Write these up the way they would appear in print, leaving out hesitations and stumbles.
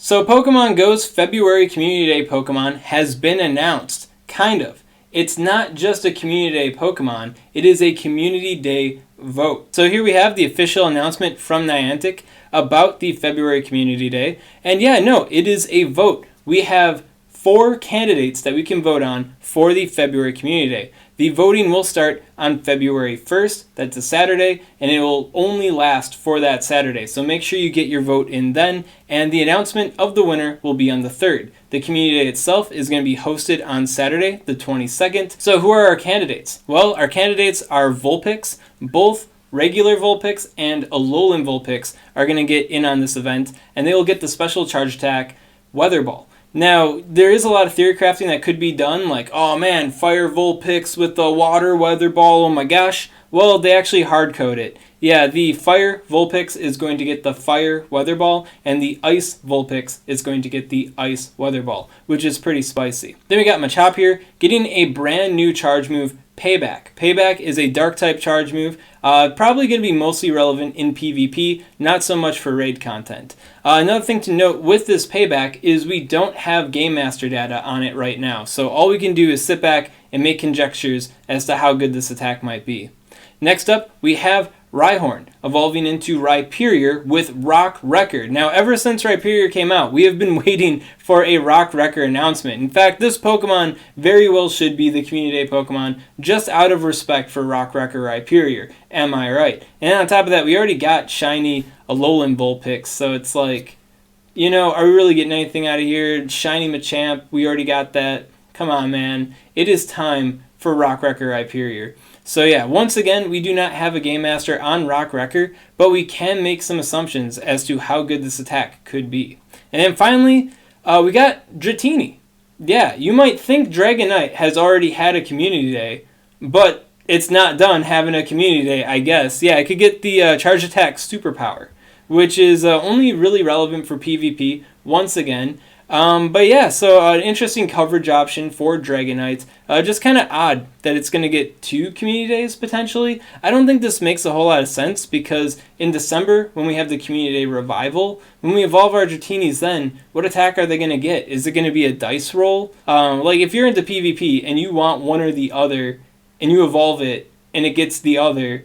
So Pokemon Go's February Community Day Pokemon has been announced, kind of. It's not just a Community Day Pokemon, it is a Community Day vote. So here we have the official announcement from Niantic about the February Community Day. And yeah, no, it is a vote. We have 4 candidates that we can vote on for the February Community Day. The voting will start on February 1st, that's a Saturday, and it will only last for that Saturday. So make sure you get your vote in then, and the announcement of the winner will be on the 3rd. The Community Day itself is going to be hosted on Saturday, the 22nd. So who are our candidates? Well, our candidates are Vulpix. Both regular Vulpix and Alolan Vulpix are going to get in on this event, and they will get the special charge attack, Weather Ball. Now, there is a lot of theory crafting that could be done, like, oh man, Fire Vulpix with the Water Weather Ball, oh my gosh. Well, they actually hard-code it. Yeah, the Fire Vulpix is going to get the Fire Weather Ball, and the Ice Vulpix is going to get the Ice Weather Ball, which is pretty spicy. Then we got Machamp here, getting a brand new charge move, Payback. Payback is a Dark-type Charge Move, probably going to be mostly relevant in PvP, not so much for raid content. Another thing to note with this Payback is we don't have Game Master data on it right now, so all we can do is sit back and make conjectures as to how good this attack might be. Next up, we have Rhyhorn, evolving into Rhyperior with Rock Wrecker. Now, ever since Rhyperior came out, we have been waiting for a Rock Wrecker announcement. In fact, this Pokemon very well should be the Community Day Pokemon, just out of respect for Rock Wrecker Rhyperior. Am I right? And on top of that, we already got shiny Alolan Vulpix, so it's like, you know, are we really getting anything out of here? Shiny Machamp, we already got that. Come on, man. It is time for Rock Wrecker Rhyperior. So yeah, once again, we do not have a Game Master on Rock Wrecker, but we can make some assumptions as to how good this attack could be. And then finally, we got Dratini. Yeah, you might think Dragonite has already had a Community Day, but it's not done having a Community Day, I guess. Yeah, it could get the Charge Attack Superpower, which is only really relevant for PvP, once again. But yeah, so an interesting coverage option for Dragonite. Just kind of odd that it's going to get 2 Community Days, potentially. I don't think this makes a whole lot of sense, because in December, when we have the Community Day Revival, when we evolve our Dratinis then, what attack are they going to get? Is it going to be a dice roll? Like, if you're into PvP and you want one or the other, and you evolve it, and it gets the other,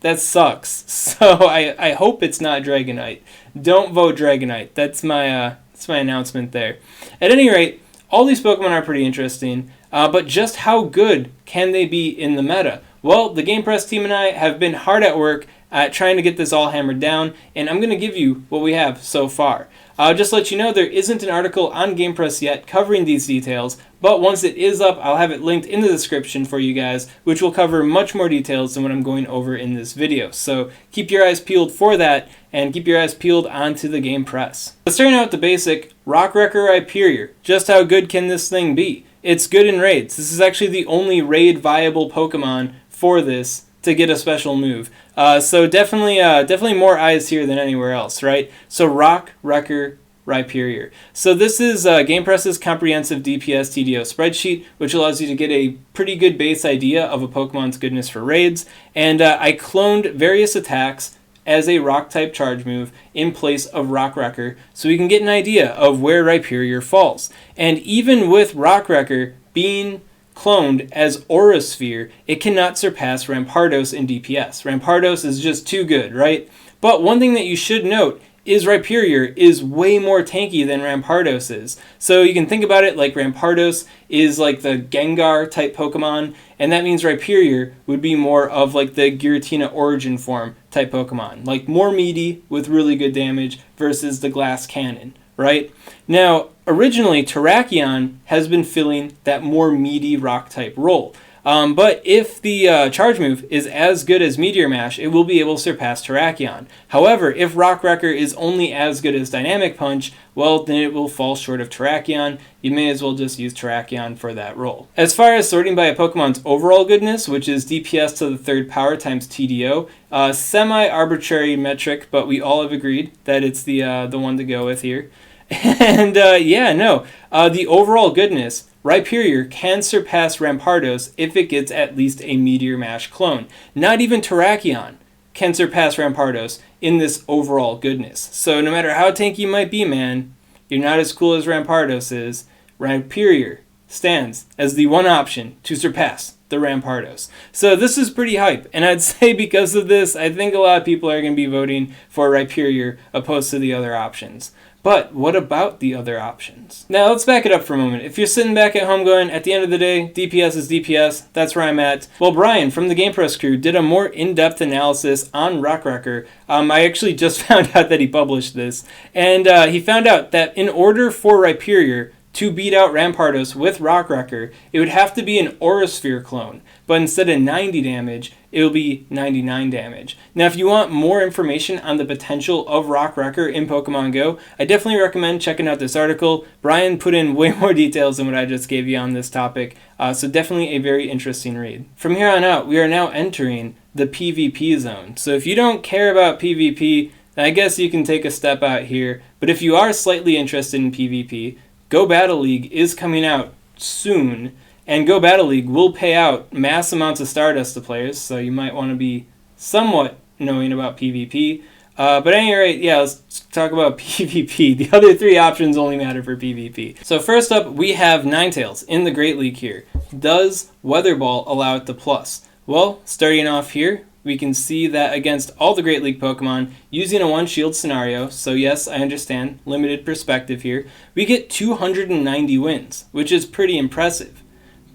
that sucks. So I hope it's not Dragonite. Don't vote Dragonite. That's my announcement there. At any rate, all these Pokemon are pretty interesting, but just how good can they be in the meta? Well, the Game Press team and I have been hard at work at trying to get this all hammered down, and I'm going to give you what we have so far. Just to let you know, there isn't an article on Game Press yet covering these details, but once it is up, I'll have it linked in the description for you guys, which will cover much more details than what I'm going over in this video. So keep your eyes peeled for that, and keep your eyes peeled onto the Game Press. Let's start out with the basic, Rock Wrecker Rhyperior. Just how good can this thing be? It's good in raids. This is actually the only raid viable Pokemon for this to get a special move. So definitely more eyes here than anywhere else, right? So Rock Wrecker Rhyperior. So this is Game Press's comprehensive DPS TDO spreadsheet, which allows you to get a pretty good base idea of a Pokemon's goodness for raids. And I cloned various attacks as a Rock-type Charge Move in place of Rock Wrecker, so we can get an idea of where Rhyperior falls. And even with Rock Wrecker being cloned as Aura Sphere, it cannot surpass Rampardos in DPS. Rampardos is just too good, right? But one thing that you should note is Rhyperior is way more tanky than Rampardos is. So you can think about it like Rampardos is like the Gengar type Pokemon, and that means Rhyperior would be more of like the Giratina origin form type Pokemon. Like more meaty with really good damage versus the Glass Cannon, right? Now, originally Terrakion has been filling that more meaty rock type role. But if the charge move is as good as Meteor Mash, it will be able to surpass Terrakion. However, if Rock Wrecker is only as good as Dynamic Punch, well, then it will fall short of Terrakion. You may as well just use Terrakion for that role. As far as sorting by a Pokemon's overall goodness, which is DPS to the 3rd power times TDO, semi-arbitrary metric, but we all have agreed that it's the one to go with here. And the overall goodness, Rhyperior can surpass Rampardos if it gets at least a Meteor Mash clone. Not even Terrakion can surpass Rampardos in this overall goodness. So no matter how tanky you might be, man, you're not as cool as Rampardos is, Rhyperior stands as the one option to surpass the Rampardos. So this is pretty hype, and I'd say because of this, I think a lot of people are going to be voting for Rhyperior opposed to the other options. But what about the other options? Now let's back it up for a moment. If you're sitting back at home going, at the end of the day, DPS is DPS, that's where I'm at. Well, Brian from the Game Press crew did a more in-depth analysis on Rock Wrecker. I actually just found out that he published this, and he found out that in order for Rhyperior to beat out Rampardos with Rock Wrecker, it would have to be an Aura Sphere clone, but instead of 90 damage, it will be 99 damage. Now, if you want more information on the potential of Rock Wrecker in Pokemon Go, I definitely recommend checking out this article. Brian put in way more details than what I just gave you on this topic, so definitely a very interesting read. From here on out, we are now entering the PvP zone. So if you don't care about PvP, then I guess you can take a step out here, but if you are slightly interested in PvP, Go Battle League is coming out soon, and Go Battle League will pay out mass amounts of Stardust to players, so you might want to be somewhat knowing about PvP. But at any rate, yeah, let's talk about PvP. The other three options only matter for PvP. So first up, we have Ninetales in the Great League here. Does Weather Ball allow it to plus? Well, starting off here, we can see that against all the Great League Pokemon, using a one-shield scenario, so yes, I understand, limited perspective here, we get 290 wins, which is pretty impressive.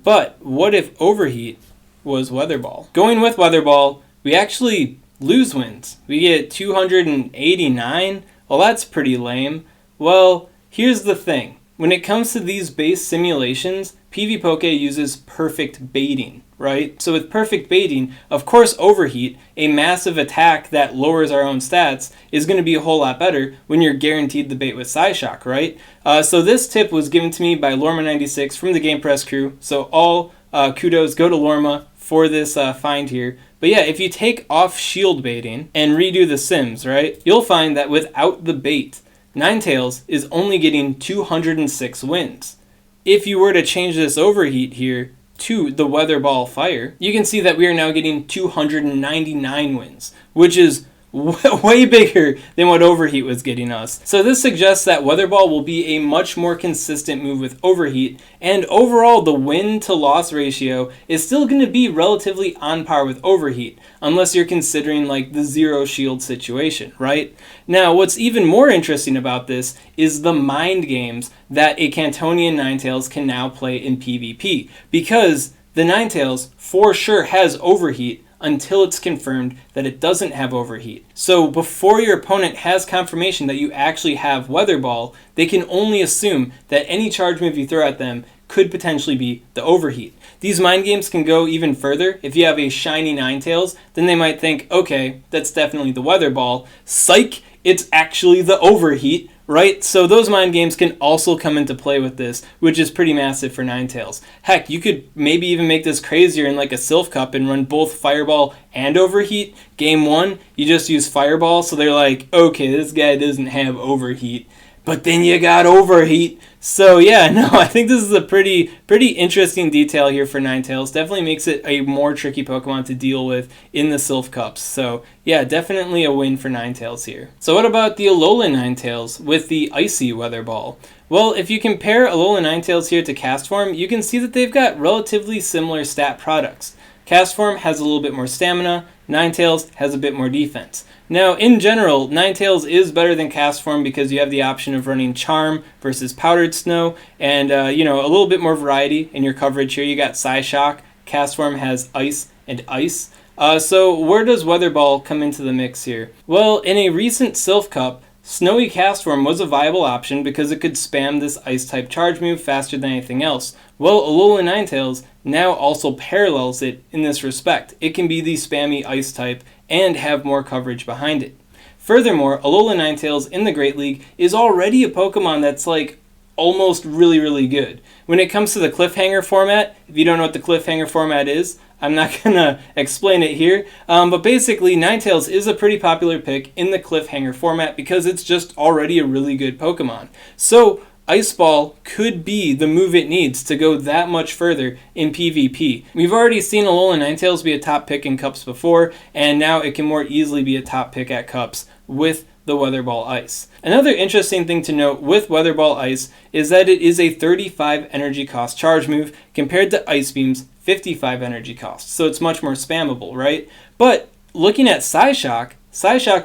But what if Overheat was Weather Ball? Going with Weather Ball, we actually lose wins. We get 289? Well, that's pretty lame. Well, here's the thing. When it comes to these base simulations, PvPoke uses perfect baiting, right? So with perfect baiting, of course Overheat, a massive attack that lowers our own stats, is going to be a whole lot better when you're guaranteed the bait with Psyshock, right? So this tip was given to me by Lorma96 from the Game Press crew, so all kudos go to Lorma for this find here. But yeah, if you take off shield baiting and redo the sims, right, you'll find that without the bait, Ninetales is only getting 206 wins. If you were to change this Overheat here to the Weather Ball Fire, you can see that we are now getting 299 wins, which is way bigger than what Overheat was getting us. So this suggests that Weather Ball will be a much more consistent move with Overheat, and overall the win to loss ratio is still going to be relatively on par with Overheat, unless you're considering like the zero shield situation, right? Now, what's even more interesting about this is the mind games that a Cantonian Ninetales can now play in PvP, because the Ninetales for sure has Overheat until it's confirmed that it doesn't have Overheat. So before your opponent has confirmation that you actually have Weather Ball, they can only assume that any charge move you throw at them could potentially be the Overheat. These mind games can go even further. If you have a shiny Ninetales, then they might think, okay, that's definitely the Weather Ball. Psych, it's actually the Overheat, right? So those mind games can also come into play with this, which is pretty massive for Ninetales. Heck, you could maybe even make this crazier in like a Sylph Cup and run both Fireball and Overheat. Game 1, you just use Fireball, so they're like, okay, this guy doesn't have Overheat, but then you got Overheat. So yeah, no, I think this is a pretty interesting detail here for Ninetales. Definitely makes it a more tricky Pokemon to deal with in the Sylph Cups. So yeah, definitely a win for Ninetales here. So what about the Alolan Ninetales with the Icy Weather Ball? Well, if you compare Alolan Ninetales here to Castform, you can see that they've got relatively similar stat products. Castform has a little bit more stamina, Ninetales has a bit more defense. Now, in general, Ninetales is better than Castform because you have the option of running Charm versus Powdered Snow, and a little bit more variety in your coverage here. You got Psyshock, Castform has Ice and Ice. So where does Weather Ball come into the mix here? Well, in a recent Sylph Cup, Snowy Castform was a viable option because it could spam this Ice-type charge move faster than anything else. Well, Alolan Ninetales now also parallels it in this respect. It can be the spammy Ice-type and have more coverage behind it. Furthermore, Alolan Ninetales in the Great League is already a Pokemon that's like almost really good. When it comes to the Cliffhanger format, if you don't know what the Cliffhanger format is, I'm not going to explain it here, but basically Ninetales is a pretty popular pick in the Cliffhanger format because it's just already a really good Pokemon. So Ice Ball could be the move it needs to go that much further in PvP. We've already seen Alolan Ninetales be a top pick in Cups before, and now it can more easily be a top pick at Cups with the Weather Ball Ice. Another interesting thing to note with Weather Ball Ice is that it is a 35 energy cost charge move compared to Ice Beam's 55 energy cost, so it's much more spammable, right? But looking at Psyshock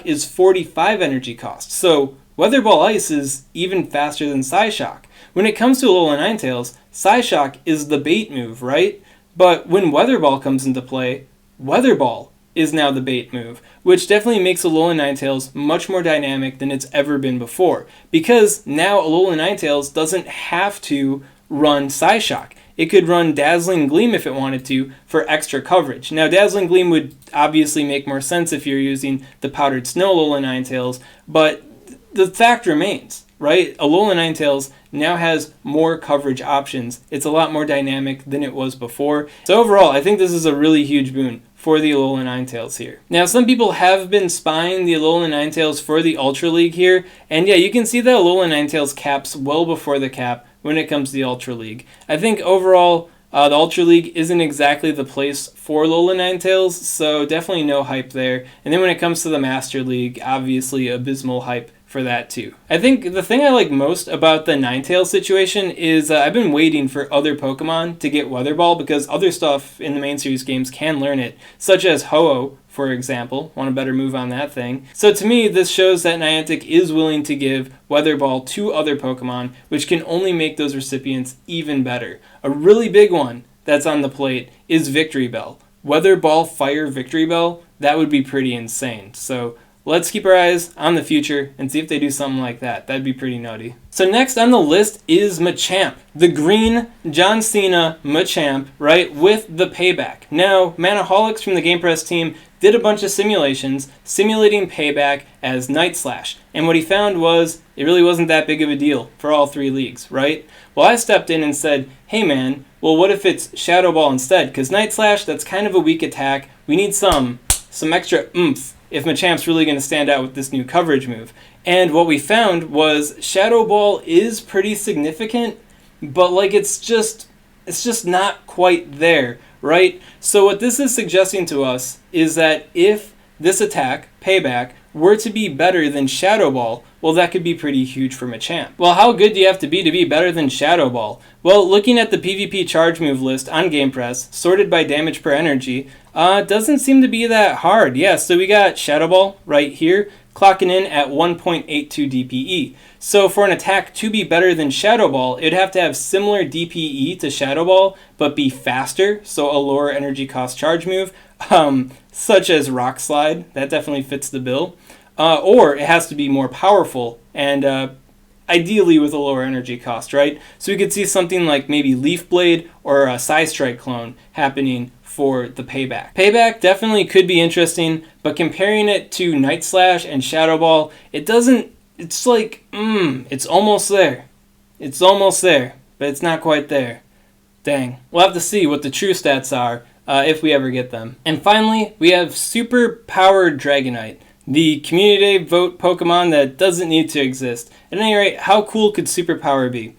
is 45 energy cost, so Weather Ball Ice is even faster than Psyshock. When it comes to Alolan Ninetales, Psyshock is the bait move, right? But when Weather Ball comes into play, Weather Ball is now the bait move, which definitely makes Alolan Ninetales much more dynamic than it's ever been before, because now Alolan Ninetales doesn't have to run Psyshock. It could run Dazzling Gleam if it wanted to for extra coverage. Now, Dazzling Gleam would obviously make more sense if you're using the Powdered Snow Alolan Ninetales, but the fact remains, right? Alolan Ninetales now has more coverage options. It's a lot more dynamic than it was before. So overall, I think this is a really huge boon for the Alolan Ninetales here. Now, some people have been spying the Alolan Ninetales for the Ultra League here, and yeah, you can see that Alolan Ninetales caps well before the cap when it comes to the Ultra League. I think overall, the Ultra League isn't exactly the place for Alolan Ninetales, so definitely no hype there. And then when it comes to the Master League, obviously abysmal hype for that too. I think the thing I like most about the Ninetales situation is I've been waiting for other Pokemon to get Weather Ball because other stuff in the main series games can learn it, such as Ho-Oh, for example. Want a better move on that thing. So to me, this shows that Niantic is willing to give Weather Ball to other Pokemon, which can only make those recipients even better. A really big one that's on the plate is Victory Bell. Weather Ball Fire Victory Bell, that would be pretty insane. So let's keep our eyes on the future and see if they do something like that. That'd be pretty nutty. So next on the list is Machamp, the green John Cena Machamp, right, with the Payback. Now, Manaholics from the Game Press team did a bunch of simulations simulating Payback as Night Slash, and what he found was it really wasn't that big of a deal for all three leagues, right? Well, I stepped in and said, hey man, well what if it's Shadow Ball instead? Because Night Slash, that's kind of a weak attack. We need some extra oomph if Machamp's really going to stand out with this new coverage move. And what we found was Shadow Ball is pretty significant, but like it's just not quite there, right? So what this is suggesting to us is that if this attack, Payback, were to be better than Shadow Ball, well, that could be pretty huge for Machamp. Well, how good do you have to be better than Shadow Ball? Well, looking at the PvP charge move list on Game Press, sorted by damage per energy, doesn't seem to be that hard. Yeah, so we got Shadow Ball right here, clocking in at 1.82 DPE. So for an attack to be better than Shadow Ball, it'd have to have similar DPE to Shadow Ball, but be faster, so a lower energy cost charge move, such as Rock Slide. That definitely fits the bill. Or it has to be more powerful and ideally with a lower energy cost, right? So we could see something like maybe Leaf Blade or a Psystrike clone happening for the Payback. Payback definitely could be interesting, but comparing it to Night Slash and Shadow Ball, it's like, it's almost there. It's almost there, but it's not quite there. Dang. We'll have to see what the true stats are if we ever get them. And finally, we have Super Powered Dragonite, the Community Day vote Pokemon that doesn't need to exist. At any rate, how cool could Superpower be?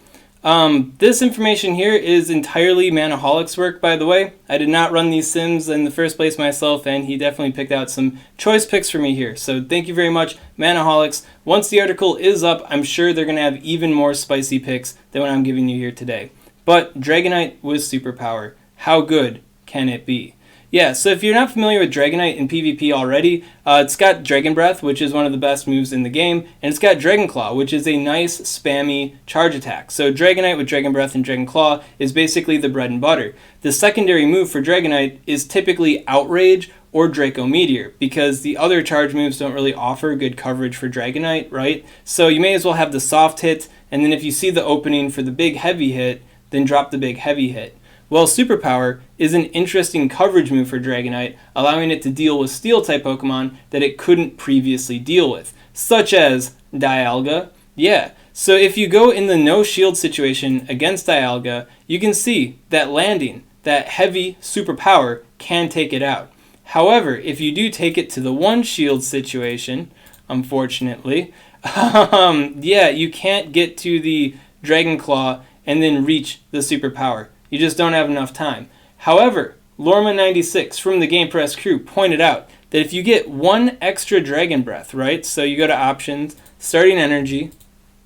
This information here is entirely Manaholic's work, by the way. I did not run these sims in the first place myself, and he definitely picked out some choice picks for me here. So thank you very much, Manaholics. Once the article is up, I'm sure they're going to have even more spicy picks than what I'm giving you here today. But Dragonite with Superpower, how good can it be? Yeah, so if you're not familiar with Dragonite in PvP already, it's got Dragon Breath, which is one of the best moves in the game, and it's got Dragon Claw, which is a nice, spammy charge attack. So Dragonite with Dragon Breath and Dragon Claw is basically the bread and butter. The secondary move for Dragonite is typically Outrage or Draco Meteor, because the other charge moves don't really offer good coverage for Dragonite, right? So you may as well have the soft hit, and then if you see the opening for the big heavy hit, then drop the big heavy hit. Well, Superpower is an interesting coverage move for Dragonite, allowing it to deal with Steel-type Pokemon that it couldn't previously deal with, such as Dialga. Yeah, so if you go in the no-shield situation against Dialga, you can see that landing, that heavy Superpower, can take it out. However, if you do take it to the one-shield situation, unfortunately, yeah, you can't get to the Dragon Claw, and then reach the superpower. You just don't have enough time. However, Lorma96 from the Game Press crew pointed out that if you get one extra Dragon Breath, right? So you go to options, starting energy,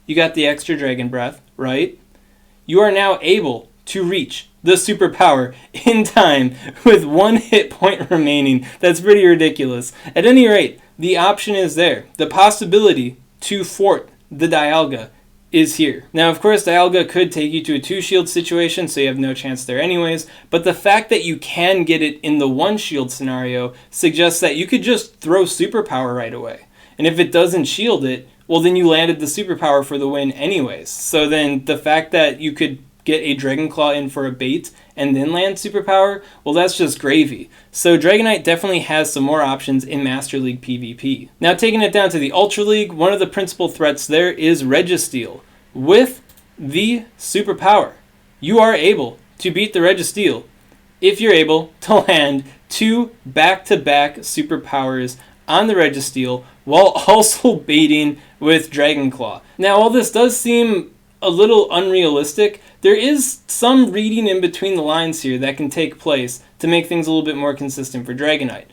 you got the extra Dragon Breath, right? You are now able to reach the superpower in time with 1 hit point remaining. That's pretty ridiculous. At any rate, the option is there. The possibility to fort the Dialga is here. Now, of course, Dialga could take you to a 2-shield situation, so you have no chance there anyways, but the fact that you can get it in the 1-shield scenario suggests that you could just throw superpower right away. And if it doesn't shield it, well, then you landed the superpower for the win anyways. So then the fact that you could get a Dragon Claw in for a bait and then land superpower, well, that's just gravy. So Dragonite definitely has some more options in Master League PvP. Now, taking it down to the Ultra League, one of the principal threats there is Registeel. With the superpower, you are able to beat the Registeel if you're able to land 2 back-to-back superpowers on the Registeel while also baiting with Dragon Claw. Now, while this does seem a little unrealistic, there is some reading in between the lines here that can take place to make things a little bit more consistent for Dragonite.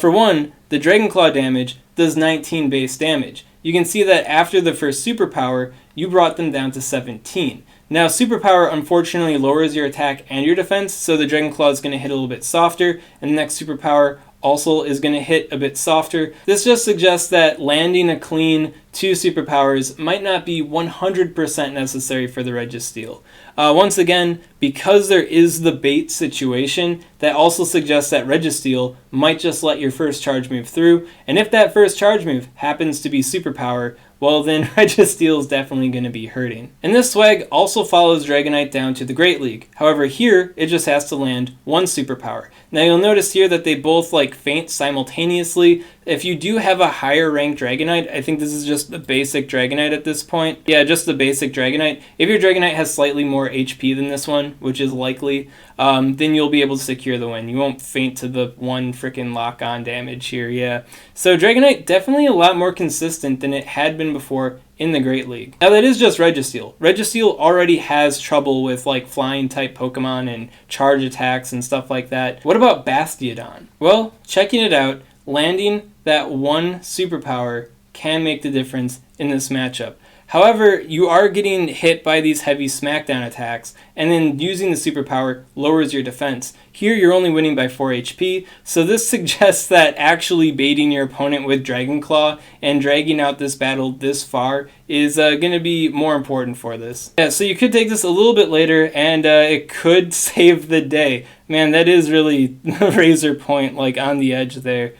For one, the Dragon Claw damage does 19 base damage. You can see that after the first superpower, you brought them down to 17. Now, superpower unfortunately lowers your attack and your defense, so the Dragon Claw is going to hit a little bit softer, and the next superpower also is going to hit a bit softer. This just suggests that landing a clean 2 superpowers might not be 100% necessary for the Registeel. Once again, because there is the bait situation, that also suggests that Registeel might just let your first charge move through, and if that first charge move happens to be superpower, well then Registeel is definitely going to be hurting. And this swag also follows Dragonite down to the Great League. However, here it just has to land 1 superpower. Now you'll notice here that they both faint simultaneously. If you do have a higher ranked Dragonite, I think this is just the basic Dragonite at this point. Yeah, just the basic Dragonite. If your Dragonite has slightly more HP than this one, which is likely, then you'll be able to secure the win. You won't faint to the 1 freaking lock-on damage here, yeah. So Dragonite definitely a lot more consistent than it had been before in the Great League. Now that is just Registeel. Registeel already has trouble with flying type Pokemon and charge attacks and stuff like that. What about Bastiodon? Well, checking it out, landing that 1 superpower can make the difference in this matchup. However, you are getting hit by these heavy smackdown attacks, and then using the superpower lowers your defense. Here you're only winning by 4 HP, so this suggests that actually baiting your opponent with Dragon Claw and dragging out this battle this far is going to be more important for this. Yeah, so you could take this a little bit later, and it could save the day. Man, that is really razor point, on the edge there.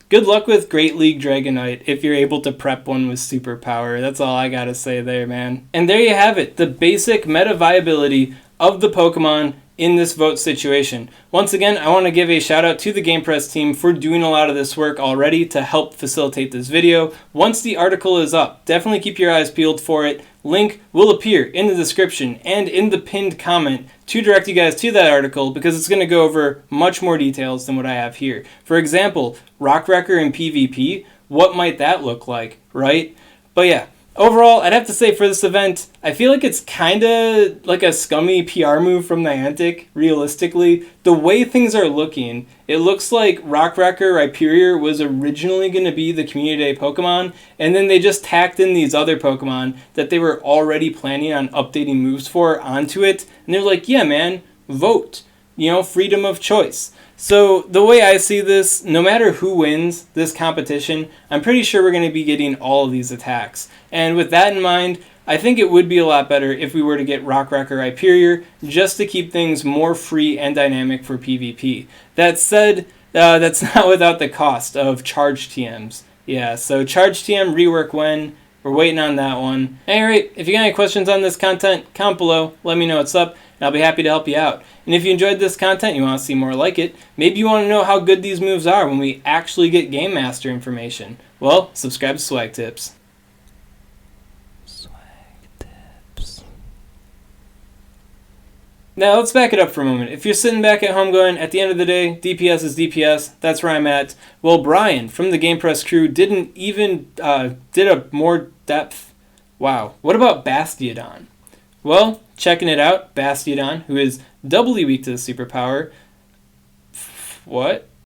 Good luck with Great League Dragonite if you're able to prep one with superpower. That's all I gotta say there, man. And there you have it, the basic meta viability of the Pokemon in this vote situation. Once again, I want to give a shout out to the Game Press team for doing a lot of this work already to help facilitate this video. Once the article is up, definitely keep your eyes peeled for it. Link will appear in the description and in the pinned comment to direct you guys to that article, because it's going to go over much more details than what I have here. For example, Rock Wrecker in PvP, what might that look like, right? But yeah, overall, I'd have to say for this event, I feel like it's kind of like a scummy PR move from Niantic, realistically. The way things are looking, it looks like Rock Wrecker Rhyperior was originally going to be the Community Day Pokemon, and then they just tacked in these other Pokemon that they were already planning on updating moves for onto it, and they're like, yeah man, vote. Freedom of choice. So the way I see this, no matter who wins this competition, I'm pretty sure we're going to be getting all of these attacks. And with that in mind, I think it would be a lot better if we were to get Rock Wrecker Rhyperior, just to keep things more free and dynamic for PvP. That said, that's not without the cost of Charge TMs. Yeah, so Charge TM rework when? We're waiting on that one. Alright, if you got any questions on this content, comment below, let me know what's up, and I'll be happy to help you out. And if you enjoyed this content, you want to see more like it, maybe you want to know how good these moves are when we actually get Game Master information, well, subscribe to Swag Tips. Now let's back it up for a moment. If you're sitting back at home going, at the end of the day, DPS is DPS, that's where I'm at. Well, Brian from the Game Press crew did a more depth Wow, what about Bastiodon? Well, checking it out, Bastiodon, who is doubly weak to the superpower. What?